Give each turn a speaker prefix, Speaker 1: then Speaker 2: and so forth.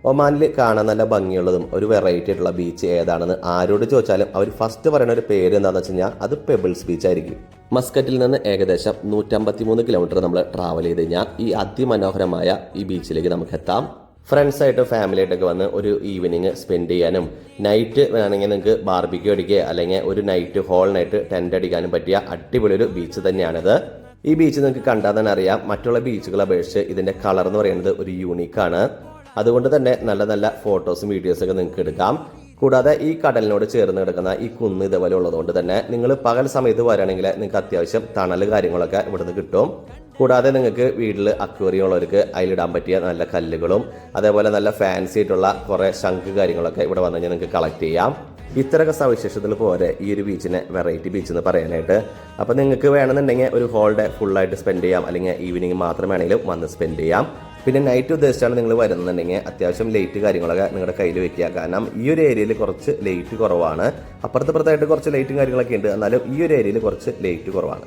Speaker 1: ഒമാനിൽ കാണാൻ നല്ല ഭംഗിയുള്ളതും ഒരു വെറൈറ്റി ആയിട്ടുള്ള ബീച്ച് ഏതാണെന്ന് ആരോട് ചോദിച്ചാലും അവർ ഫസ്റ്റ് പറയുന്ന ഒരു പേര് എന്താണെന്ന് വെച്ച് കഴിഞ്ഞാൽ അത് പെബിൾസ് ബീച്ച് ആയിരിക്കും. മസ്കറ്റിൽ നിന്ന് ഏകദേശം 153 കിലോമീറ്റർ നമ്മൾ ട്രാവൽ ചെയ്ത് കഴിഞ്ഞാൽ ഈ അതിമനോഹരമായ ഈ ബീച്ചിലേക്ക് നമുക്ക് എത്താം. ഫ്രണ്ട്സായിട്ട് ഫാമിലി ആയിട്ടൊക്കെ വന്ന് ഒരു ഈവനിങ് സ്പെൻഡ് ചെയ്യാനും നൈറ്റ് വേണമെങ്കിൽ നിങ്ങൾക്ക് ബാർബിക്യൂ അടിക്കുക അല്ലെങ്കിൽ ഒരു നൈറ്റ് ഹോൾ നൈറ്റ് ടെൻ്റ് അടിക്കാനും പറ്റിയ അടിപൊളി ഒരു ബീച്ച് തന്നെയാണിത്. ഈ ബീച്ച് നിങ്ങൾക്ക് കണ്ടാൽ തന്നെ അറിയാം, മറ്റുള്ള ബീച്ചുകളെ അപേക്ഷിച്ച് ഇതിൻ്റെ കളർ എന്ന് പറയുന്നത് ഒരു യൂണീക്കാണ്. അതുകൊണ്ട് തന്നെ നല്ല നല്ല ഫോട്ടോസും വീഡിയോസൊക്കെ നിങ്ങൾക്ക് എടുക്കാം. കൂടാതെ ഈ കടലിനോട് ചേർന്ന് കിടക്കുന്ന ഈ കുന്ന് ഇതേപോലെ ഉള്ളതുകൊണ്ട് തന്നെ നിങ്ങൾ പകൽ സമയത്ത് വരികയാണെങ്കിൽ നിങ്ങൾക്ക് അത്യാവശ്യം തണൽ കാര്യങ്ങളൊക്കെ ഇവിടുന്ന് കിട്ടും. കൂടാതെ നിങ്ങൾക്ക് വീട്ടിൽ അക്വേറിയം ഉള്ളവർക്ക് അതിലിടാൻ പറ്റിയ നല്ല കല്ലുകളും അതേപോലെ നല്ല ഫാൻസി ആയിട്ടുള്ള കുറേ ശംഖ് കാര്യങ്ങളൊക്കെ ഇവിടെ വന്നു കഴിഞ്ഞാൽ നിങ്ങൾക്ക് കളക്ട് ചെയ്യാം. ഇത്രയൊക്കെ സവിശേഷതകൾ പോരെ ഈ ഒരു ബീച്ചിനെ വെറൈറ്റി ബീച്ച് എന്ന് പറയാനായിട്ട്. അപ്പോൾ നിങ്ങൾക്ക് വേണമെന്നുണ്ടെങ്കിൽ ഒരു ഹോൾ ഡേ ഫുള്ളായിട്ട് സ്പെൻഡ് ചെയ്യാം, അല്ലെങ്കിൽ ഈവനിങ് മാത്രം വേണമെങ്കിലും വന്ന് സ്പെൻഡ് ചെയ്യാം. പിന്നെ നൈറ്റ് ഉദ്ദേശിച്ചാണ് നിങ്ങൾ വരുന്നുണ്ടെങ്കിൽ അത്യാവശ്യം ലൈറ്റ് കാര്യങ്ങളൊക്കെ നിങ്ങളുടെ കയ്യിൽ വെക്കുക. കാരണം ഈ ഒരു ഏരിയയിൽ കുറച്ച് ലൈറ്റ് കുറവാണ്. അപ്പുറത്തായിട്ട് കുറച്ച് ലൈറ്റും കാര്യങ്ങളൊക്കെ ഉണ്ട്, എന്നാലും ഈ ഒരു ഏരിയയിൽ കുറച്ച് ലൈറ്റ് കുറവാണ്.